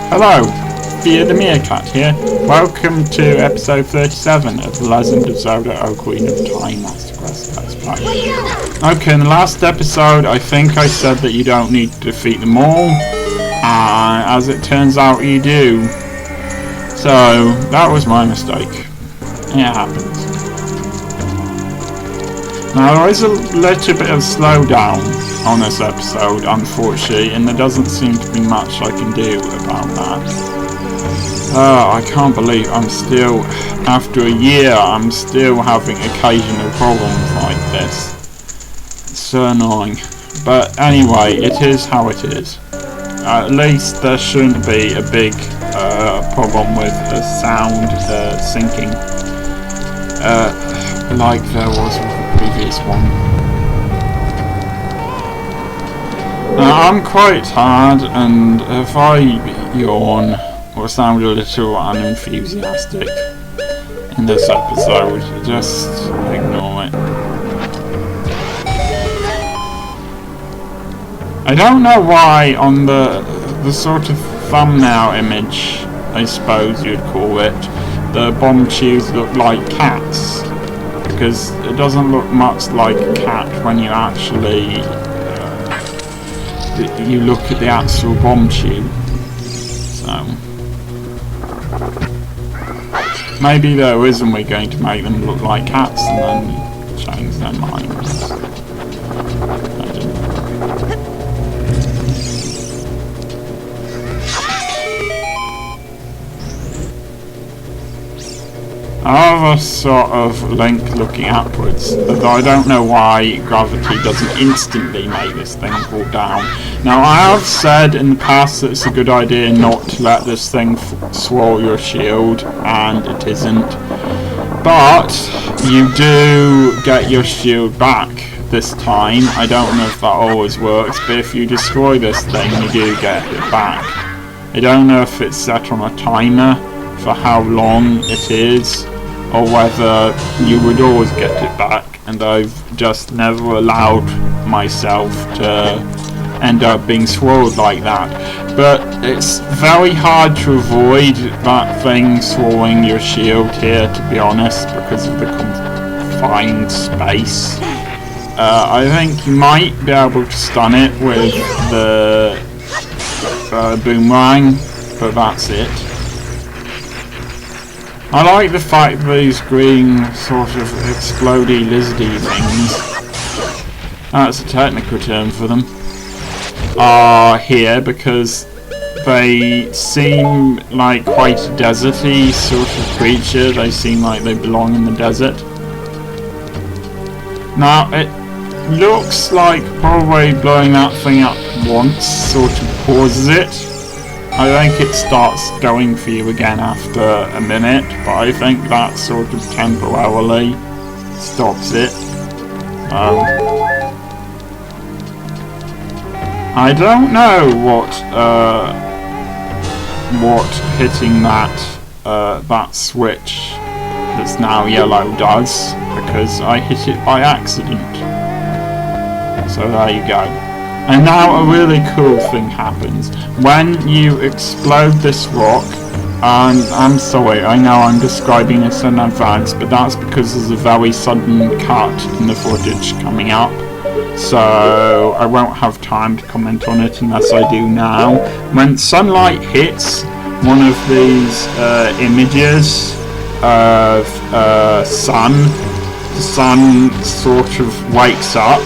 Hello, Fear the Meerkat here. Welcome to episode 37 of The Legend of Zelda Ocarina of Time Master Quest Let's Play. Okay, in the last episode I think I said that you don't need to defeat them all, and as it turns out you do. So, that was my mistake. It happens. Now there is a little bit of slowdown on this episode, unfortunately, and there doesn't seem to be much I can do about that. I can't believe I'm still, after a year, I'm still having occasional problems like this. It's so annoying. But anyway, it is how it is. At least there shouldn't be a big problem with the sound syncing, like there was with the previous one. Now, I'm quite tired, and if I yawn or sound a little unenthusiastic in this episode, just ignore it. I don't know why on the sort of thumbnail image, I suppose you'd call it, the bomb tubes look like cats, because it doesn't look much like a cat when you actually you look at the actual bomb tube. So maybe there isn't we're going to make them look like cats and then change their minds. I don't know. I have a sort of link looking upwards, although I don't know why gravity doesn't instantly make this thing fall down. Now, I have said in the past that it's a good idea not to let this thing swallow your shield, and it isn't. But you do get your shield back this time. I don't know if that always works, but if you destroy this thing, you do get it back. I don't know if it's set on a timer for how long it is, or whether you would always get it back, and I've just never allowed myself to end up being swallowed like that. But it's very hard to avoid that thing swallowing your shield here, to be honest, because of the confined space. I think you might be able to stun it with the boomerang, but that's it. I like the fact that these green sort of explodey lizardy things, that's a technical term for them, are here because they seem like quite a deserty sort of creature. They seem like they belong in the desert. Now it looks like probably blowing that thing up once sort of pauses it. I think it starts going for you again after a minute, but I think that sort of temporarily stops it. I don't know what hitting that switch that's now yellow does, because I hit it by accident. So there you go. And now a really cool thing happens. When you explode this rock, and I'm sorry, I know I'm describing this in advance, but that's because there's a very sudden cut in the footage coming up. So I won't have time to comment on it unless I do now. When sunlight hits one of these images of sun, the sun sort of wakes up.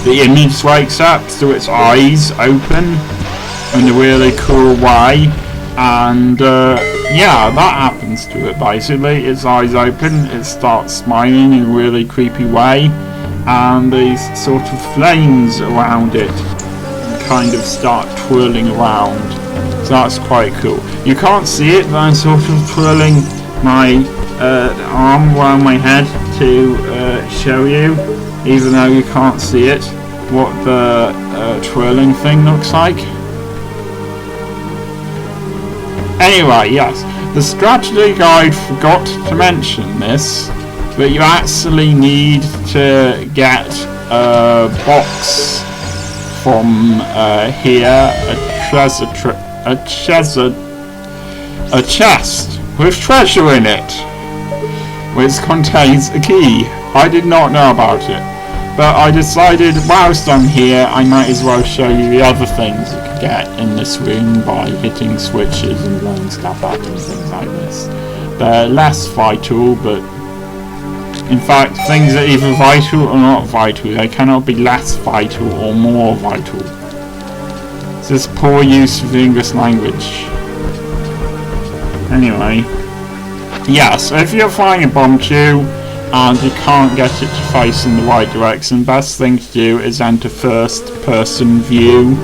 The image wakes up, so its eyes open in a really cool way, and yeah, that happens to it basically. Its eyes open, it starts smiling in a really creepy way, and these sort of flames around it kind of start twirling around. So that's quite cool. You can't see it, but I'm sort of twirling my arm around my head to show you, even though you can't see it, what the twirling thing looks like. Anyway, yes, the strategy guide forgot to mention this, but you actually need to get a box from here, a treasure a chest with treasure in it, which contains a key. I did not know about it, but I decided whilst I'm here I might as well show you the other things you could get in this room by hitting switches and blowing stuff up and things like this. They're less vital, but in fact things are either vital or not vital. They cannot be less vital or more vital. It's just poor use of the English language. Anyway, yeah, so if you're flying a bomb tube and you can't get it to face in the right direction, best thing to do is enter first person view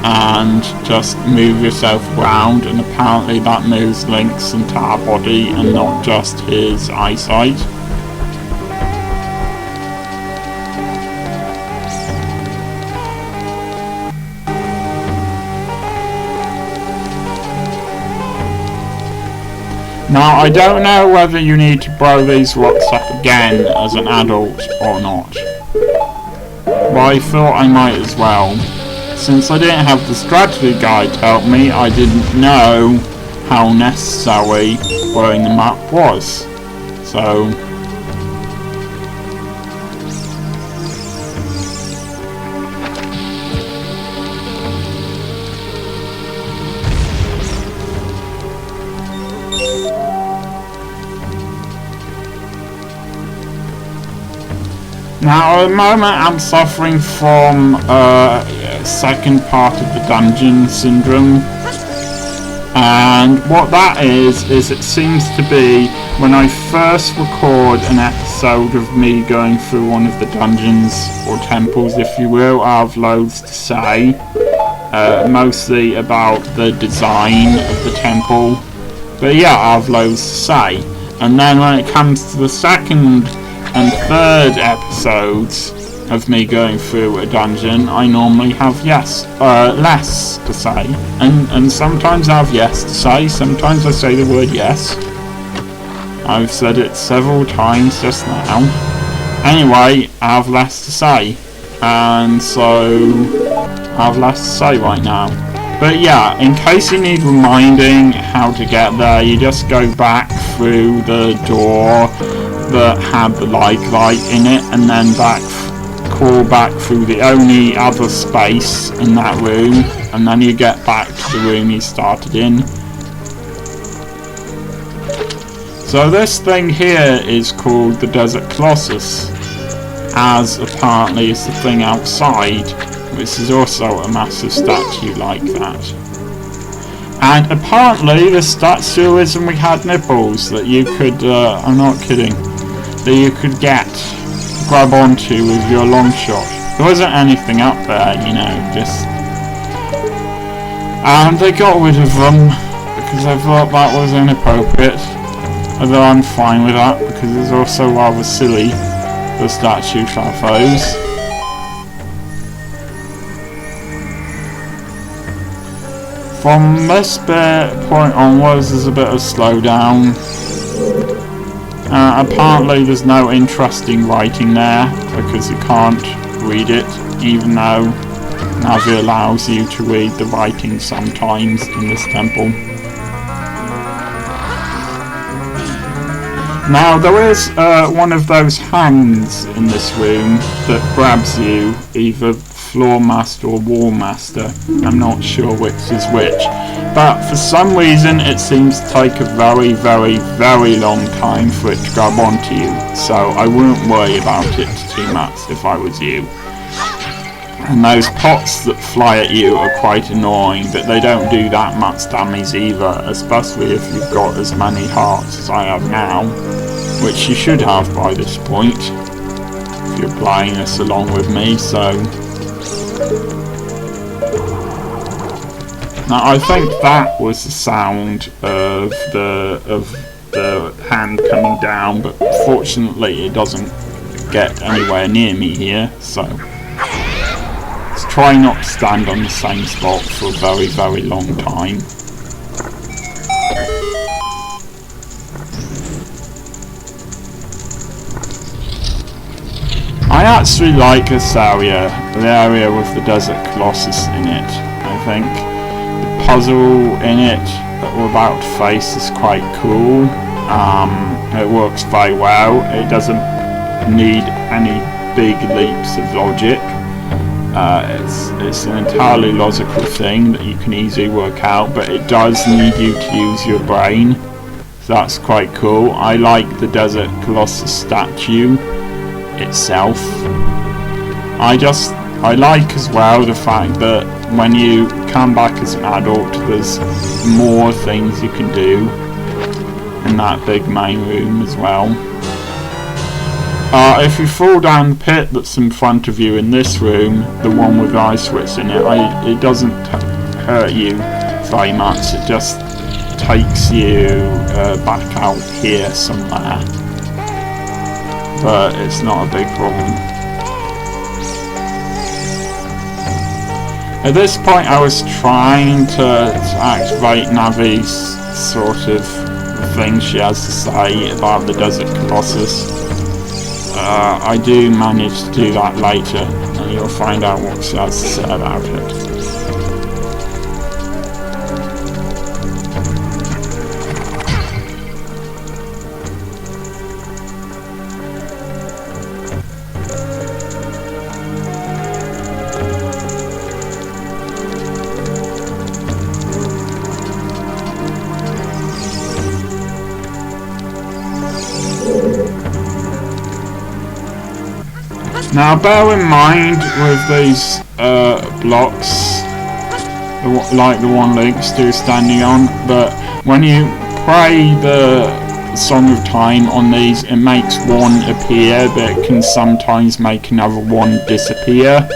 and just move yourself around, and apparently that moves Link's entire body and not just his eyesight. Now, I don't know whether you need to blow these rocks up again as an adult or not, but I thought I might as well. Since I didn't have the strategy guide to help me, I didn't know how necessary blowing them up was. So now, at the moment I'm suffering from second part of the dungeon syndrome, and what that is it seems to be when I first record an episode of me going through one of the dungeons or temples, if you will, I have loads to say, mostly about the design of the temple, but yeah, I have loads to say. And then when it comes to the second and third episodes of me going through a dungeon, I normally have less to say, and sometimes I have yes to say, sometimes I say the word yes. I've said it several times just now. Anyway, I have less to say, and so I have less to say right now. But yeah, in case you need reminding how to get there, you just go back through the door that had the light in it, and then crawl back through the only other space in that room, and then you get back to the room you started in. So this thing here is called the Desert Colossus, as apparently is the thing outside, which is also a massive statue like that. And apparently the statue is when we had nipples that you could, I'm not kidding, that you could grab onto with your long shot. There wasn't anything up there, you know, just... And they got rid of them because I thought that was inappropriate. Although I'm fine with that because it's also rather silly, the statue have those. From this point onwards there's a bit of slowdown. Apparently there's no interesting writing there because you can't read it, even though Navi allows you to read the writing sometimes in this temple. Now there is one of those hands in this room that grabs you, either Floor Master or Wall Master, I'm not sure which is which, but for some reason it seems to take a very, very, very long time for it to grab onto you, so I wouldn't worry about it too much if I was you. And those pots that fly at you are quite annoying, but they don't do that much damage either, especially if you've got as many hearts as I have now, which you should have by this point, if you're playing this along with me, so... Now I think that was the sound of the hand coming down, but fortunately it doesn't get anywhere near me here, so let's try not to stand on the same spot for a very, very long time. I actually like this area, the area with the Desert Colossus in it. I think the puzzle in it that we're about to face is quite cool. It works very well. It doesn't need any big leaps of logic. It's an entirely logical thing that you can easily work out, but it does need you to use your brain. So that's quite cool. I like the Desert Colossus statue itself. I like as well the fact that when you come back as an adult, there's more things you can do in that big main room as well. If you fall down the pit that's in front of you in this room, the one with the ice switch in it, it doesn't hurt you very much. It just takes you back out here somewhere. But it's not a big problem. At this point I was trying to activate Navi's sort of thing she has to say about the Desert Colossus. I do manage to do that later, and you'll find out what she has to say about it. Now bear in mind with these blocks, like the one Link's still standing on, that when you pray the Song of Time on these, it makes one appear, but it can sometimes make another one disappear.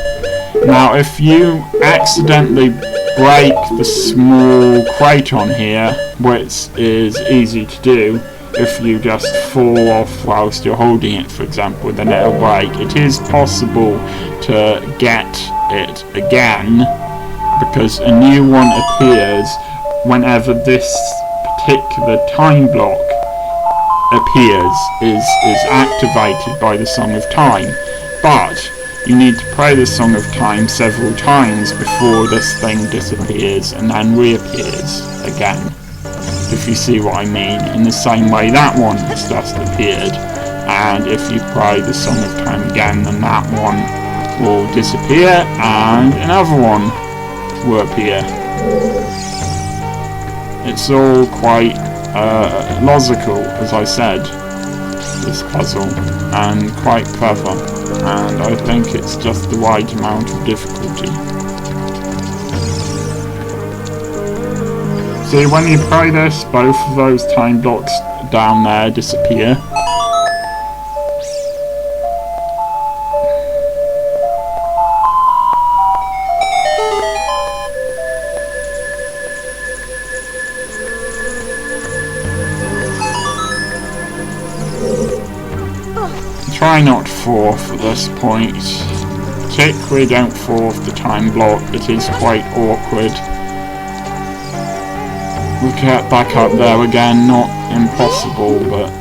Now if you accidentally break the small crate on here, which is easy to do, if you just fall off whilst you're holding it, for example, then it'll break. It is possible to get it again, because a new one appears whenever this particular time block is activated by the Song of Time. But you need to pray the Song of Time several times before this thing disappears and then reappears again. If you see what I mean, in the same way that one has just appeared, and if you pray the Song of Time again, then that one will disappear and another one will appear. It's all quite logical, as I said, this puzzle, and quite clever, and I think it's just the right amount of difficulty. See, when you pray this, both of those time blocks down there disappear. Try not to fall off at this point. Particularly don't fall off the time block, it is quite awkward. We'll get back up there again, not impossible, but...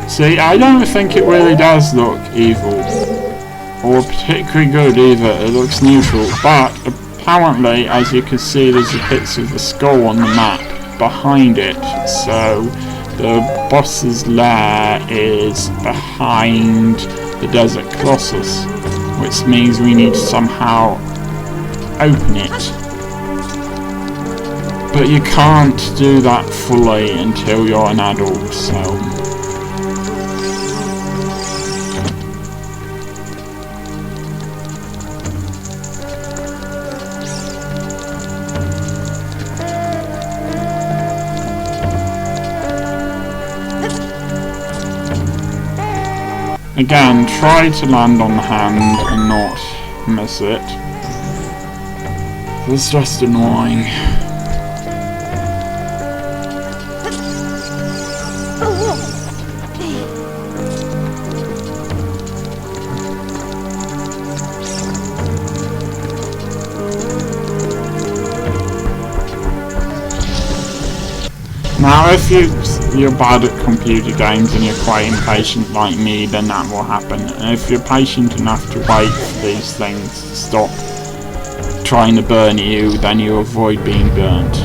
See, I don't think it really does look evil, or particularly good either. It looks neutral, but apparently, as you can see, there's a picture of the skull on the map behind it, so the boss's lair is behind the Desert Colossus, which means we need to somehow open it, but you can't do that fully until you're an adult, so again, try to land on the hand and not miss it. It's just annoying. Now if you're bad at computer games and you're quite impatient like me, then that will happen. And if you're patient enough to wait for these things to stop trying to burn you, then you avoid being burnt.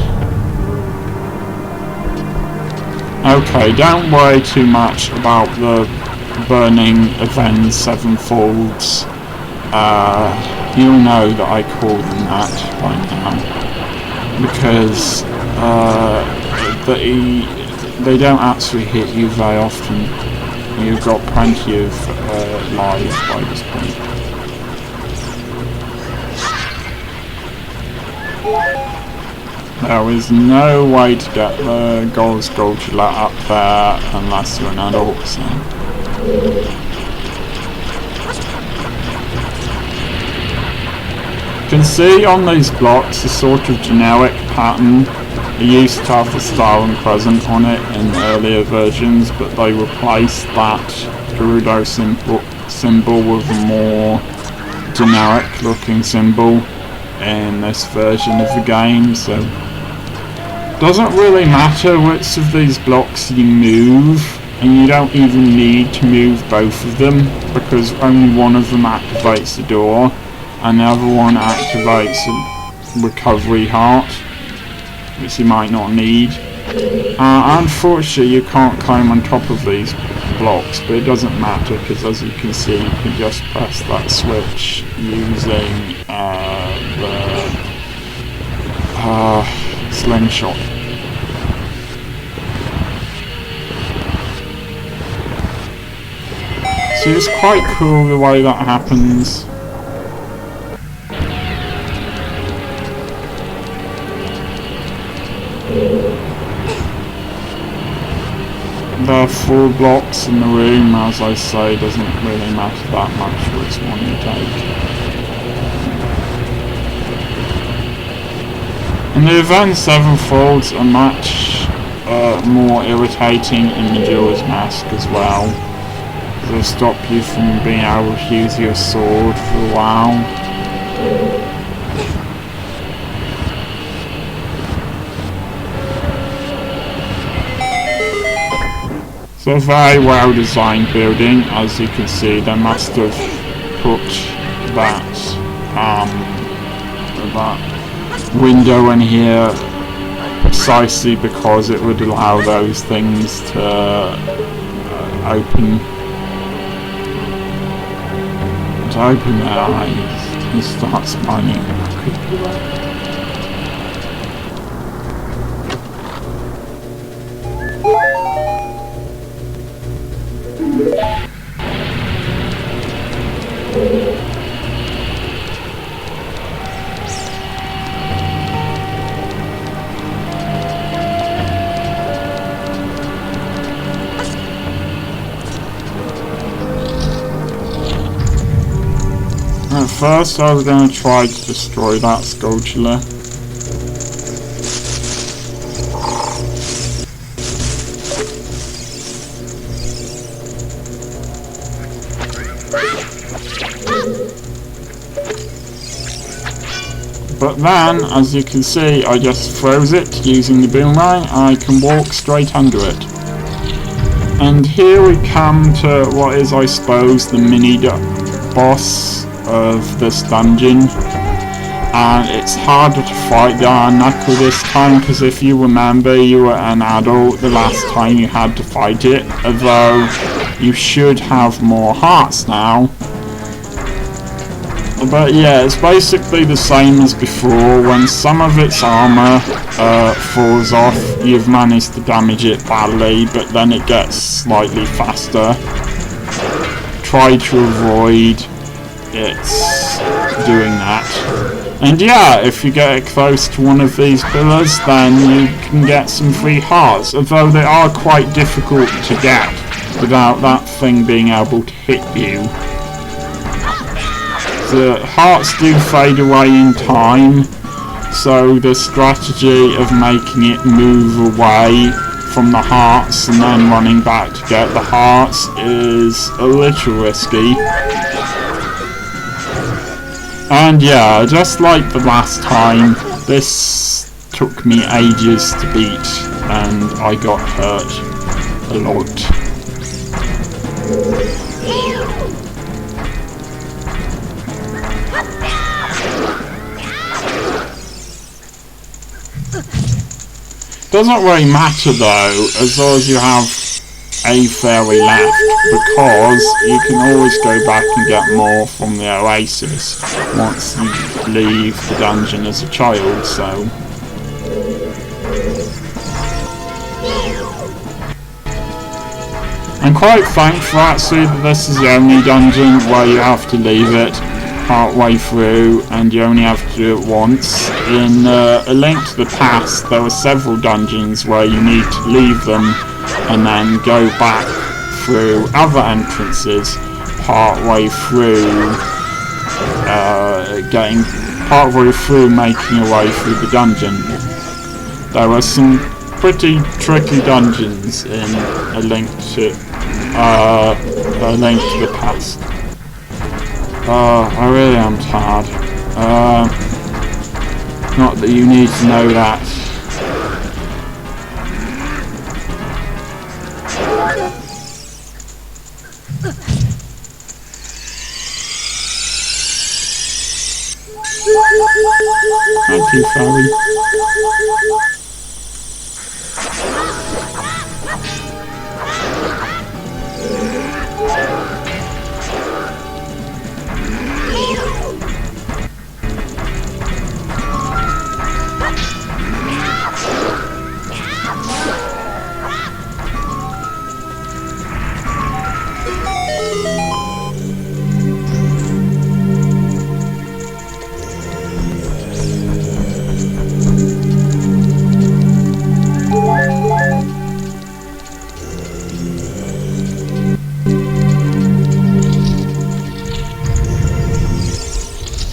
Okay, don't worry too much about the burning event sevenfolds. You'll know that I call them that by now, because they don't actually hit you very often. You've got plenty of lives by this point. There is no way to get the gold Skulltula up there unless you're an adult, so. You can see on these blocks a sort of generic pattern. It used to have the star and crescent on it in earlier versions, but they replaced that Gerudo symbol with a more generic looking symbol in this version of the game, so it doesn't really matter which of these blocks you move, and you don't even need to move both of them, because only one of them activates the door and the other one activates a recovery heart, which you might not need. Unfortunately you can't climb on top of these blocks, but it doesn't matter, because as you can see you can just press that switch using the slingshot. So it's quite cool the way that happens. There are 4 blocks in the room, as I say, doesn't really matter that much which one you take. And the event sevenfolds are much more irritating in Majora's Mask as well. They stop you from being able to use your sword for a while. It's a very well designed building, as you can see. They must have put that window in here precisely because it would allow those things to open their eyes and start smiling in a creepy way. At first I was going to try to destroy that Skulltula. But then, as you can see, I just froze it using the boomerang and I can walk straight under it. And here we come to what is, I suppose, the mini boss of this dungeon, and it's harder to fight the Iron Knuckle this time, because if you remember, you were an adult the last time you had to fight it, although you should have more hearts now. But yeah, it's basically the same as before. When some of its armor falls off, you've managed to damage it badly, but then it gets slightly faster. Try to avoid it's doing that. And yeah, if you get close to one of these pillars, then you can get some free hearts, although they are quite difficult to get without that thing being able to hit you. The hearts do fade away in time, so the strategy of making it move away from the hearts and then running back to get the hearts is a little risky. And yeah, just like the last time, this took me ages to beat and I got hurt a lot. Doesn't really matter though, as long as you have a fairy left, because you can always go back and get more from the oasis once you leave the dungeon as a child, so... I'm quite thankful actually that this is the only dungeon where you have to leave it part way through and you only have to do it once. In A Link to the Past there were several dungeons where you need to leave them and then go back through other entrances part way through making your way through the dungeon. There were some pretty tricky dungeons in A Link to the Past. I really am tired. Not that you need to know that. Thank you, Fairy.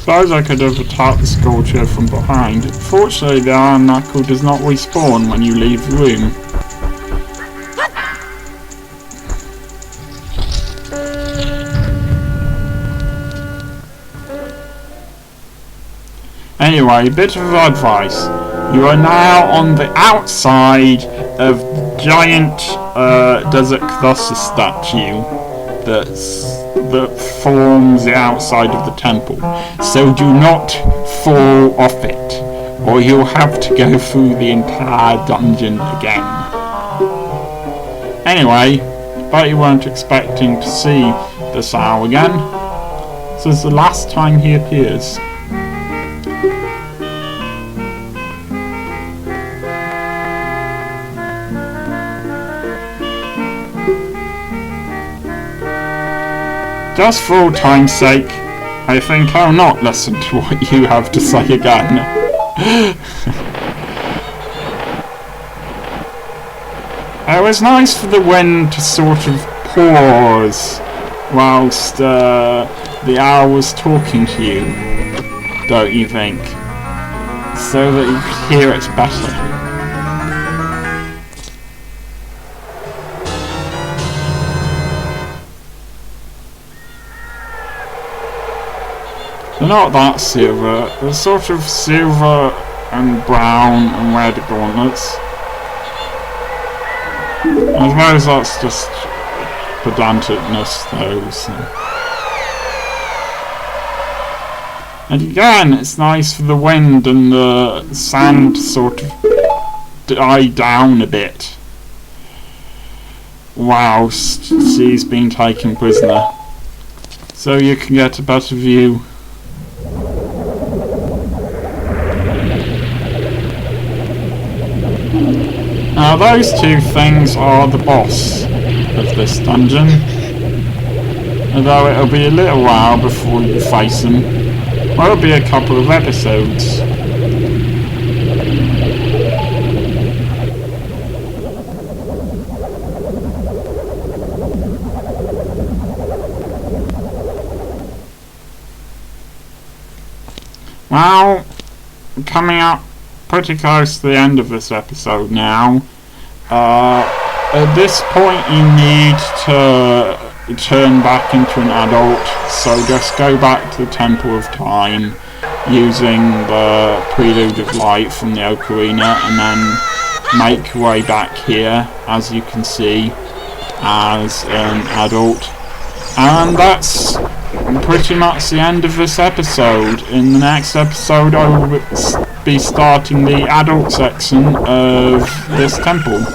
Suppose I could have attacked the sculpture from behind. Fortunately, the iron knuckle does not respawn when you leave the room. Anyway, a bit of advice. You are now on the outside of the giant Desert Colossus statue that forms the outside of the temple. So do not fall off it, or you'll have to go through the entire dungeon again. Anyway, but you weren't expecting to see this owl again. This is the last time he appears. Just for old time's sake, I think I'll not listen to what you have to say again. It was nice for the wind to sort of pause whilst the owl was talking to you, don't you think? So that you could hear it better. They're not that silver, they're sort of silver and brown and red gauntlets. I suppose that's just pedanticness though, so. And again, it's nice for the wind and the sand to sort of die down a bit whilst she's been taken prisoner, so you can get a better view. Now those two things are the boss of this dungeon, although it'll be a little while before you face them, or it'll be a couple of episodes. Well, coming up pretty close to the end of this episode now. At this point you need to turn back into an adult, so just go back to the Temple of Time using the Prelude of Light from the Ocarina and then make your way back here, as you can see, as an adult. And that's pretty much the end of this episode. In the next episode I will be starting the adult section of this temple.